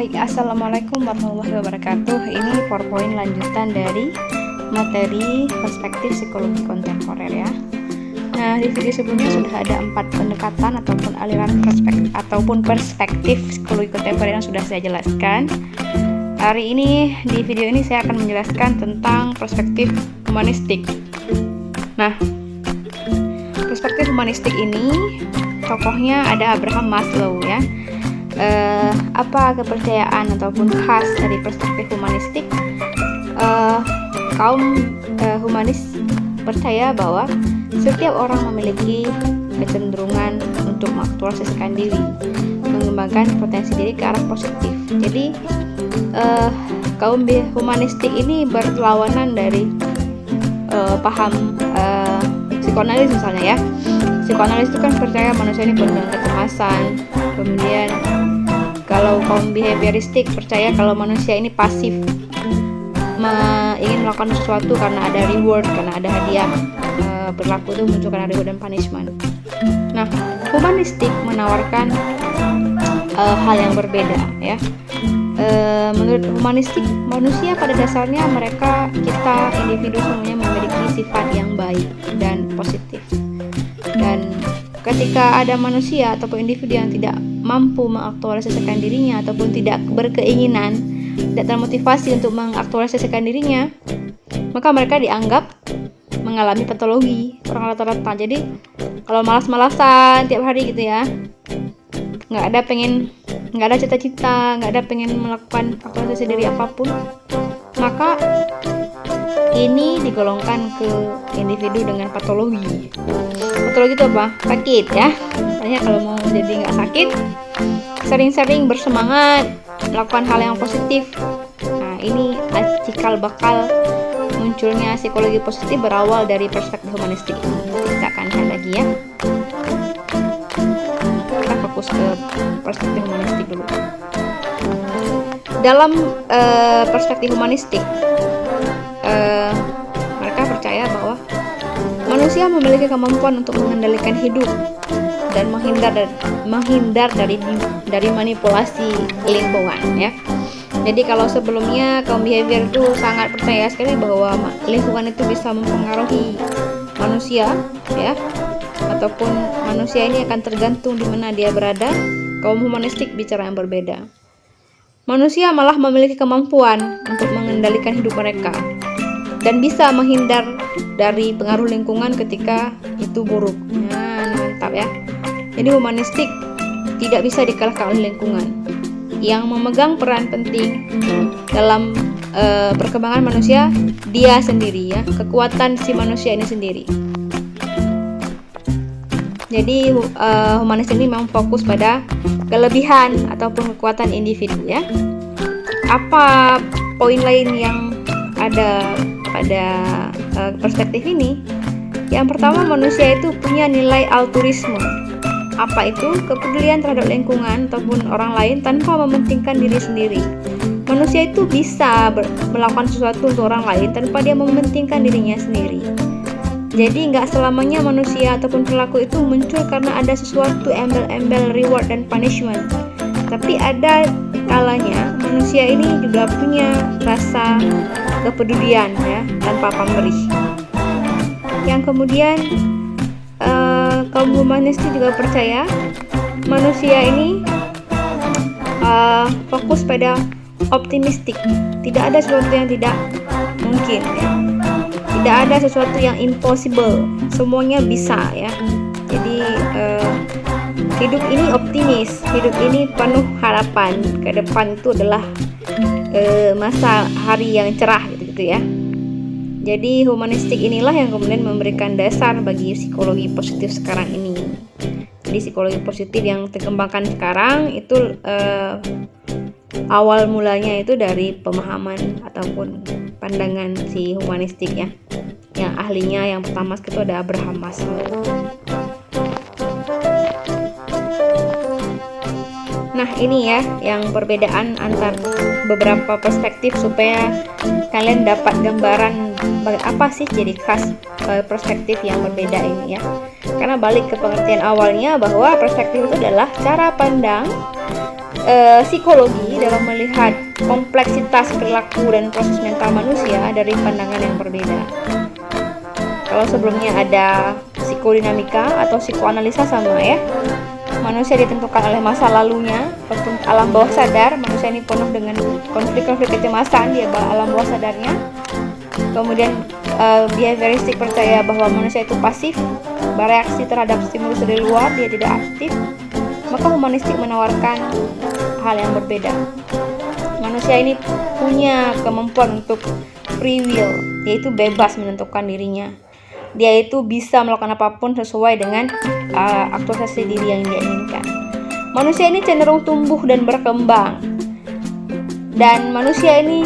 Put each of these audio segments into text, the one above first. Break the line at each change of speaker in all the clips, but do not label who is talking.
Baik, assalamualaikum warahmatullahi wabarakatuh. Ini PowerPoint lanjutan dari materi perspektif psikologi kontemporer ya. Nah, di video sebelumnya sudah ada 4 pendekatan ataupun aliran perspektif psikologi kontemporer yang sudah saya jelaskan. Hari ini di video ini saya akan menjelaskan tentang perspektif humanistik. Nah, perspektif humanistik ini tokohnya ada Abraham Maslow ya. Apa kepercayaan ataupun khas dari perspektif humanistik? Kaum humanis percaya bahwa setiap orang memiliki kecenderungan untuk mengaktualisasikan diri, mengembangkan potensi diri ke arah positif. Jadi kaum humanistik ini berlawanan dari paham psikoanalis misalnya ya. Psikoanalis itu kan percaya manusia ini penuh dengan kecemasan. Kemudian kalau kaum behavioristik percaya kalau manusia ini pasif, ingin melakukan sesuatu karena ada reward, karena ada hadiah. Berlaku itu muncul karena reward dan punishment. Nah, humanistik menawarkan hal yang berbeda ya. Menurut humanistik, manusia pada dasarnya kita individu semuanya memiliki sifat yang baik dan positif. Dan ketika ada manusia ataupun individu yang tidak mampu mengaktualisasikan dirinya ataupun tidak berkeinginan, tidak termotivasi untuk mengaktualisasikan dirinya, maka mereka dianggap mengalami patologi orang rata-rata. Jadi kalau malas-malasan tiap hari gitu ya, nggak ada cita-cita, nggak ada pengen melakukan aktualisasi diri apapun, maka ini digolongkan ke individu dengan patologi. Patologi itu apa? Sakit ya. Makanya kalau mau jadi nggak sakit, sering-sering bersemangat, melakukan hal yang positif. Nah, ini cikal bakal munculnya psikologi positif berawal dari perspektif humanistik. Kita akan lihat lagi ya. Kita fokus ke perspektif humanistik dulu. Dalam perspektif humanistik, mereka percaya bahwa manusia memiliki kemampuan untuk mengendalikan hidup dan menghindar dari manipulasi lingkungan ya. Jadi kalau sebelumnya kaum behavior itu sangat percaya sekali bahwa lingkungan itu bisa mempengaruhi manusia ya, ataupun manusia ini akan tergantung di mana dia berada, kaum humanistik bicara yang berbeda. Manusia malah memiliki kemampuan untuk mengendalikan hidup mereka dan bisa menghindar dari pengaruh lingkungan ketika itu buruk. Nah, mantap ya. Jadi humanistik tidak bisa dikalahkan oleh lingkungan. Yang memegang peran penting dalam perkembangan manusia dia sendiri ya, kekuatan si manusia ini sendiri. Jadi humanistik ini memang fokus pada kelebihan ataupun kekuatan individu ya. Apa poin lain yang ada pada perspektif ini? Yang pertama, manusia itu punya nilai altruisme. Apa itu? Kepedulian terhadap lingkungan ataupun orang lain tanpa mementingkan diri sendiri. Manusia itu bisa melakukan sesuatu untuk orang lain tanpa dia mementingkan dirinya sendiri. Jadi nggak selamanya manusia ataupun perilaku itu muncul karena ada sesuatu embel-embel reward dan punishment. Tapi ada kalanya manusia ini juga punya rasa kepedulian ya, tanpa pamrih. Yang kemudian kaum humanistik juga percaya manusia ini fokus pada optimistik. Tidak ada sesuatu yang tidak mungkin ya. Tidak ada sesuatu yang impossible. Semuanya bisa ya. Jadi hidup ini optimis, hidup ini penuh harapan. Ke depan itu adalah masa hari yang cerah gitu ya. Jadi humanistik inilah yang kemudian memberikan dasar bagi psikologi positif sekarang ini. Jadi psikologi positif yang dikembangkan sekarang itu awal mulanya itu dari pemahaman ataupun pandangan si humanistik ya. Yang ahlinya yang pertama itu ada Abraham Maslow. Nah, Nah, ini ya yang perbedaan antar beberapa perspektif supaya kalian dapat gambaran apa sih jadi khas perspektif yang berbeda ini ya. Karena balik ke pengertian awalnya bahwa perspektif itu adalah cara pandang psikologi dalam melihat kompleksitas perilaku dan proses mental manusia dari pandangan yang berbeda. Kalau sebelumnya ada psikodinamika atau psikoanalisa sama ya, manusia ditentukan oleh masa lalunya ataupun alam bawah sadar. Manusia ini penuh dengan konflik-konflik kecemasan di alam bawah sadarnya. Kemudian behavioristik percaya bahwa manusia itu pasif, bereaksi terhadap stimulus dari luar, dia tidak aktif. Maka humanistik menawarkan hal yang berbeda. Manusia ini punya kemampuan untuk free will, yaitu bebas menentukan dirinya. Dia itu bisa melakukan apapun sesuai dengan aktualisasi diri yang dia inginkan. Manusia ini cenderung tumbuh dan berkembang, dan manusia ini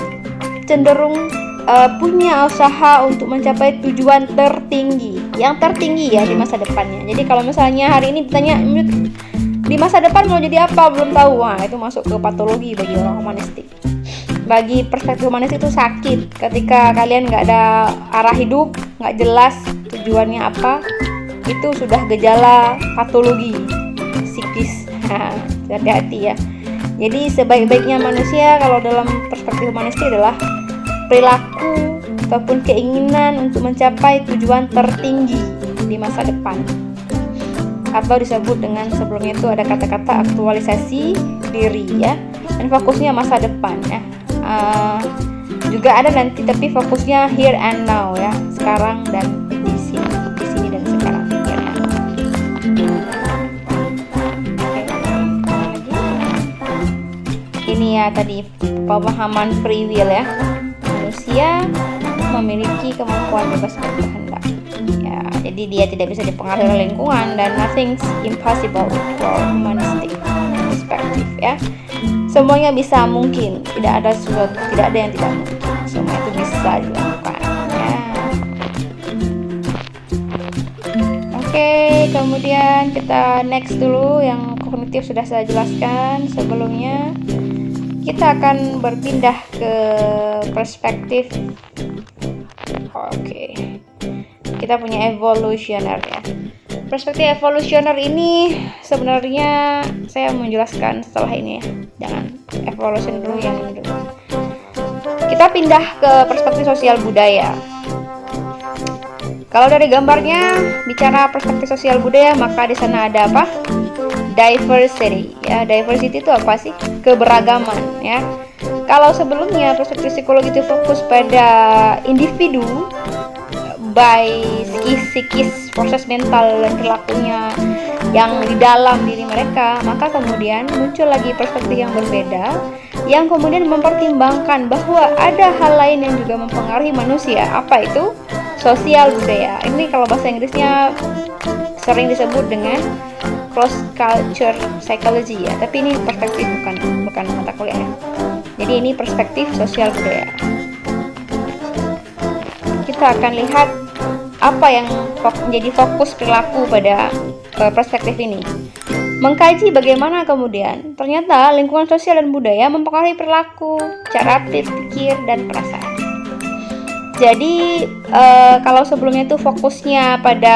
cenderung punya usaha untuk mencapai tujuan tertinggi, yang tertinggi ya di masa depannya. Jadi kalau misalnya hari ini ditanya di masa depan mau jadi apa, belum tahu, wah itu masuk ke patologi bagi orang humanistik. Bagi perspektif humanis itu sakit ketika kalian nggak ada arah hidup, nggak jelas tujuannya apa, itu sudah gejala patologi psikis. Hati-hati ya. Jadi sebaik-baiknya manusia kalau dalam perspektif humanistik adalah perilaku ataupun keinginan untuk mencapai tujuan tertinggi di masa depan, atau disebut dengan sebelumnya itu ada kata-kata aktualisasi diri ya, dan fokusnya masa depan ya. Juga ada nanti tapi fokusnya here and now ya, sekarang dan di sini dan sekarang ya. Ini ya tadi pemahaman free will ya, manusia memiliki kemampuan bebas berkehendak ya, jadi dia tidak bisa dipengaruhi oleh lingkungan dan nothing's impossible for humanistic perspective ya. Semuanya bisa mungkin, tidak ada yang tidak mungkin, semua itu bisa dilakukan ya. Oke, kemudian kita next dulu, yang kognitif sudah saya jelaskan sebelumnya. Kita akan berpindah ke perspektif kita punya evolusioner ya. Perspektif evolusioner ini sebenarnya saya menjelaskan setelah ini ya, jangan evolution dulu yang ini dulu. Kita pindah ke perspektif sosial budaya. Kalau dari gambarnya bicara perspektif sosial budaya, maka di sana ada apa? Diversity ya. Diversity itu apa sih? Keberagaman ya. Kalau sebelumnya perspektif psikologi itu fokus pada individu by psikis, proses mental dan perilakunya yang di dalam diri mereka, maka kemudian muncul lagi perspektif yang berbeda yang kemudian mempertimbangkan bahwa ada hal lain yang juga mempengaruhi manusia. Apa itu? Sosial budaya. Ini kalau bahasa Inggrisnya sering disebut dengan cross culture psychology ya, tapi ini perspektif bukan mata kuliah ya. Jadi ini perspektif sosial budaya. Kita akan lihat apa yang menjadi fokus perilaku pada perspektif ini. Mengkaji bagaimana kemudian ternyata lingkungan sosial dan budaya mempengaruhi perilaku, cara berpikir dan perasaan. Jadi kalau sebelumnya itu fokusnya pada,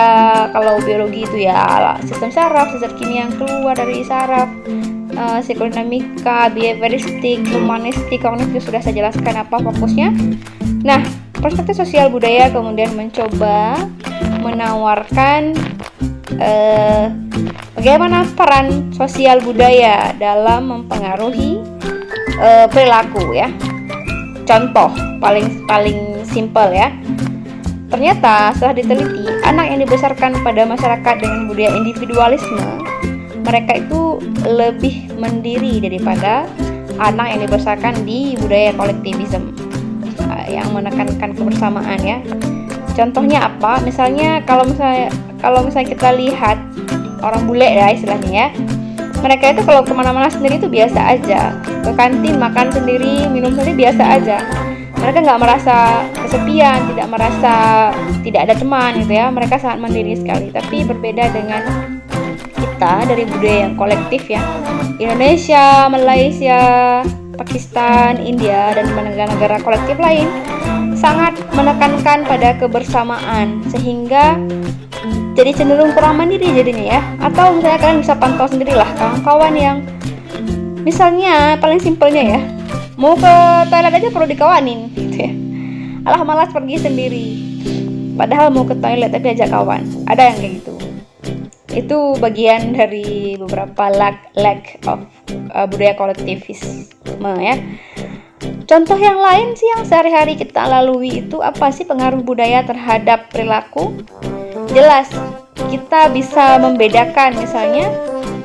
kalau biologi itu ya sistem saraf, zat kimia yang keluar dari saraf, psikodinamika, behavioristik, humanistik, kognitif sudah saya jelaskan apa fokusnya. Nah, perspektif sosial budaya kemudian mencoba menawarkan bagaimana peran sosial budaya dalam mempengaruhi perilaku ya. Contoh paling simple ya. Ternyata setelah diteliti, anak yang dibesarkan pada masyarakat dengan budaya individualisme, mereka itu lebih mandiri daripada anak yang dibesarkan di budaya kolektivisme yang menekankan kebersamaan ya. Contohnya apa? Misalnya kalau misalnya kita lihat orang bule ya istilahnya ya, mereka itu kalau kemana-mana sendiri itu biasa aja, ke kantin makan sendiri, minum sendiri biasa aja. Mereka nggak merasa kesepian, tidak merasa tidak ada teman gitu ya. Mereka sangat mandiri sekali. Tapi berbeda dengan kita kita dari budaya yang kolektif ya, Indonesia, Malaysia, Pakistan, India, dan negara-negara kolektif lain sangat menekankan pada kebersamaan, sehingga jadi cenderung kurang mandiri jadinya ya. Atau misalnya kalian bisa pantau sendirilah kawan-kawan yang misalnya paling simpelnya ya, mau ke toilet aja perlu dikawanin gitu ya. Alah, malas pergi sendiri, padahal mau ke toilet tapi ajak kawan. Ada yang kayak gitu. Itu bagian dari beberapa lack of budaya kolektivisme ya. Contoh yang lain sih yang sehari-hari kita lalui itu apa sih pengaruh budaya terhadap perilaku? Jelas, kita bisa membedakan. Misalnya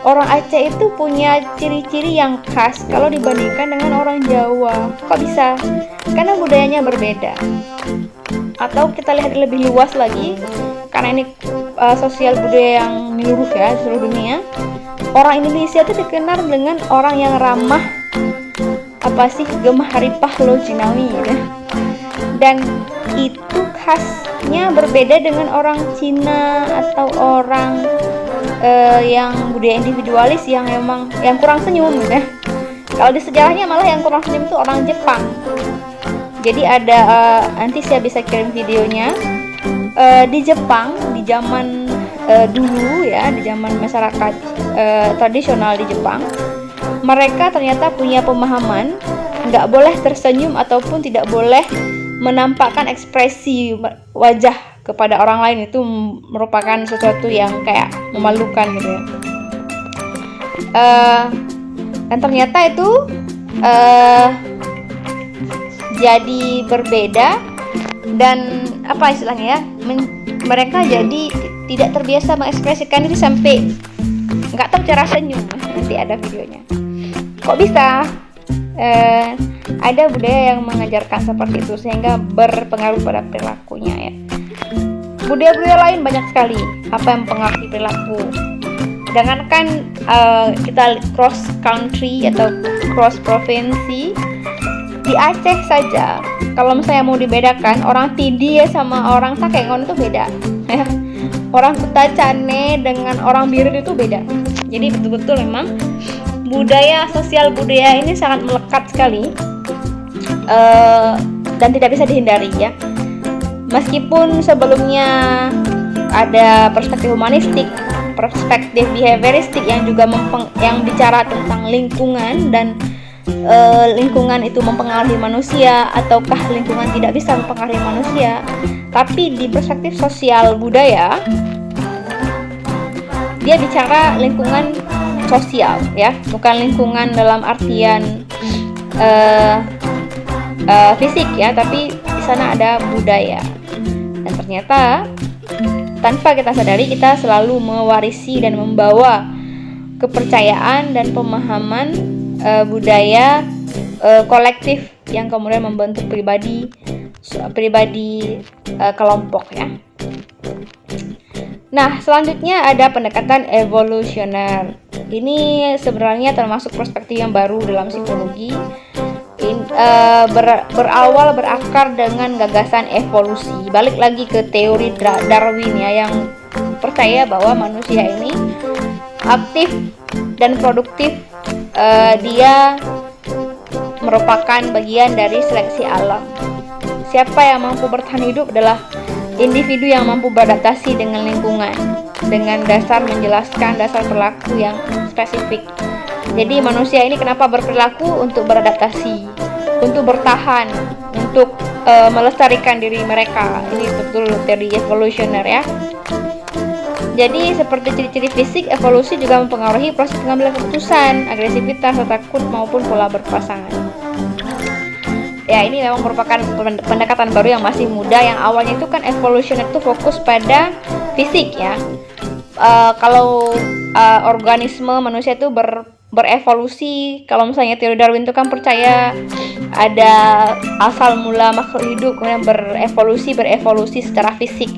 orang Aceh itu punya ciri-ciri yang khas kalau dibandingkan dengan orang Jawa. Kok bisa? Karena budayanya berbeda. Atau kita lihat lebih luas lagi, karena ini sosial budaya yang menyeluruh ya, seluruh dunia. Orang Indonesia itu dikenal dengan orang yang ramah, gemah haripah lo jinawi gitu. Dan itu khasnya berbeda dengan orang Cina atau orang yang budaya individualis yang kurang senyum gitu ya. Kalau di sejarahnya malah yang kurang senyum itu orang Jepang. Jadi ada nanti saya bisa kirim videonya. Di Jepang di zaman dulu ya, di zaman masyarakat tradisional di Jepang, mereka ternyata punya pemahaman nggak boleh tersenyum ataupun tidak boleh menampakkan ekspresi wajah kepada orang lain. Itu merupakan sesuatu yang kayak memalukan gitu ya. Dan ternyata itu jadi berbeda, dan apa istilahnya ya, mereka jadi tidak terbiasa mengekspresikan diri sampai nggak tahu cara senyum. Nanti ada videonya. Kok bisa? Ada budaya yang mengajarkan seperti itu sehingga berpengaruh pada perilakunya ya. Budaya-budaya lain banyak sekali apa yang mempengaruhi perilaku. Jangankan kita cross country atau cross provinsi, di Aceh saja kalau misalnya mau dibedakan, orang Tidi ya sama orang Takengon itu beda. Orang Kutacane dengan orang Birir itu beda. Jadi betul-betul memang sosial budaya ini sangat melekat sekali, dan tidak bisa dihindari ya. Meskipun sebelumnya ada perspektif humanistik, perspektif behavioristik yang juga yang bicara tentang lingkungan dan lingkungan itu mempengaruhi manusia ataukah lingkungan tidak bisa mempengaruhi manusia. Tapi di perspektif sosial budaya, dia bicara lingkungan sosial ya, bukan lingkungan dalam artian fisik ya, tapi di sana ada budaya. Dan ternyata tanpa kita sadari, kita selalu mewarisi dan membawa kepercayaan dan pemahaman budaya kolektif yang kemudian membentuk pribadi kelompok ya. Nah, selanjutnya ada pendekatan evolusioner. Ini sebenarnya termasuk perspektif yang baru dalam psikologi. Berakar dengan gagasan evolusi. Balik lagi ke teori Darwin ya, yang percaya bahwa manusia ini aktif dan produktif. Dia merupakan bagian dari seleksi alam. Siapa yang mampu bertahan hidup adalah individu yang mampu beradaptasi dengan lingkungan dengan dasar menjelaskan dasar perilaku yang spesifik. Jadi manusia ini kenapa berperilaku? Untuk beradaptasi, untuk bertahan, untuk melestarikan diri mereka. Ini betul teori evolusioner ya. Jadi seperti ciri-ciri fisik, evolusi juga mempengaruhi proses pengambilan keputusan, agresivitas, takut maupun pola berpasangan. Ya, ini memang merupakan pendekatan baru yang masih muda, yang awalnya itu kan evolution itu fokus pada fisik ya. Kalau organisme manusia itu berevolusi, kalau misalnya teori Darwin itu kan percaya ada asal mula makhluk hidup kemudian berevolusi secara fisik.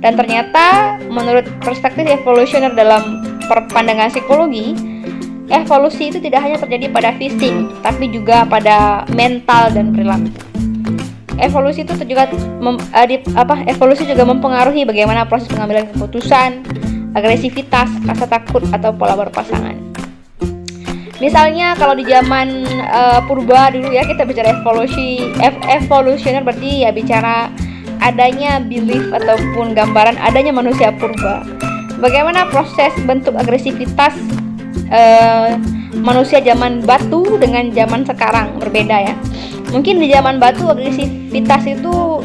Dan ternyata menurut perspektif evolusioner dalam pandangan psikologi, evolusi itu tidak hanya terjadi pada fisik, tapi juga pada mental dan perilaku. Evolusi itu juga evolusi juga mempengaruhi bagaimana proses pengambilan keputusan, agresivitas, rasa takut, atau pola berpasangan. Misalnya kalau di zaman purba dulu ya, kita bicara evolusioner, berarti ya bicara adanya belief ataupun gambaran adanya manusia purba. Bagaimana proses bentuk agresivitas manusia zaman batu dengan zaman sekarang berbeda ya. Mungkin di zaman batu agresivitas itu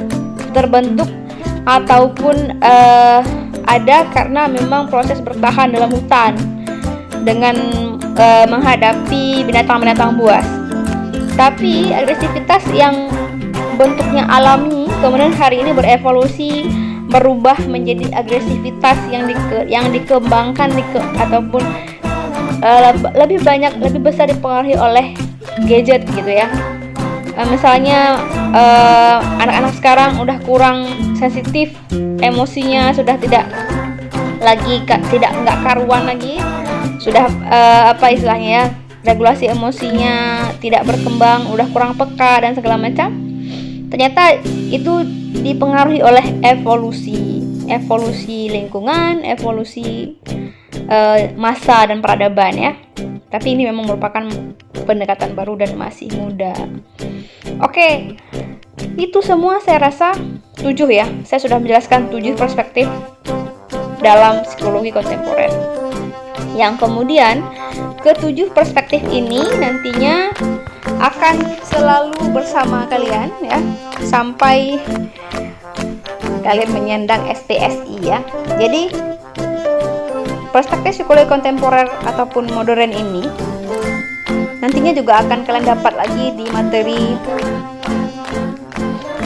terbentuk ataupun ada karena memang proses bertahan dalam hutan dengan menghadapi binatang-binatang buas. Tapi agresivitas yang bentuknya alami kemudian hari ini berevolusi berubah menjadi agresivitas yang dikembangkan ataupun lebih besar dipengaruhi oleh gadget gitu ya. Misalnya anak-anak sekarang udah kurang sensitif, emosinya sudah nggak karuan lagi, sudah istilahnya ya, regulasi emosinya tidak berkembang, udah kurang peka dan segala macam. Ternyata itu dipengaruhi oleh evolusi lingkungan, evolusi masa dan peradaban ya. Tapi ini memang merupakan pendekatan baru dan masih muda. Oke, itu semua saya rasa 7 ya. Saya sudah menjelaskan 7 perspektif dalam psikologi kontemporer. Yang kemudian ke-7 perspektif ini nantinya akan selalu bersama kalian ya sampai kalian menyandang SPSI ya. Jadi perspektif psikologi kontemporer ataupun modern ini nantinya juga akan kalian dapat lagi di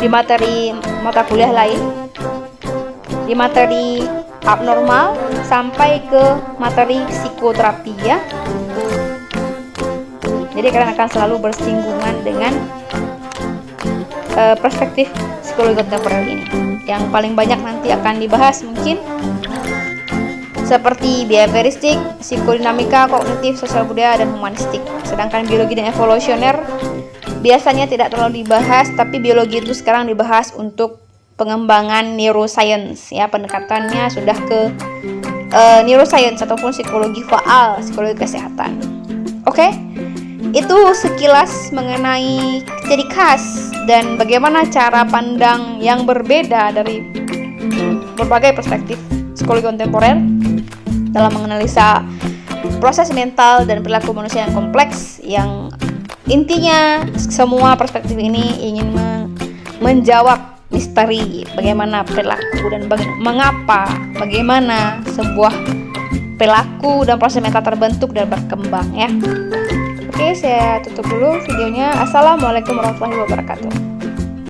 materi mata kuliah lain, di materi abnormal sampai ke materi psikoterapi ya. Jadi kalian akan selalu bersinggungan dengan perspektif psikologi kontemporer ini. Yang paling banyak nanti akan dibahas mungkin seperti behavioristik, psikodinamika, kognitif, sosial budaya, dan humanistik. Sedangkan biologi dan evolusioner biasanya tidak terlalu dibahas, tapi biologi itu sekarang dibahas untuk pengembangan neuroscience ya, pendekatannya sudah ke neuroscience ataupun psikologi faal, psikologi kesehatan. Oke? Itu sekilas mengenai ciri khas dan bagaimana cara pandang yang berbeda dari berbagai perspektif psikologi kontemporer dalam menganalisa proses mental dan perilaku manusia yang kompleks, yang intinya semua perspektif ini ingin menjawab misteri bagaimana perilaku dan bagaimana sebuah perilaku dan proses mental terbentuk dan berkembang ya. Oke, saya tutup dulu videonya. Assalamualaikum warahmatullahi wabarakatuh.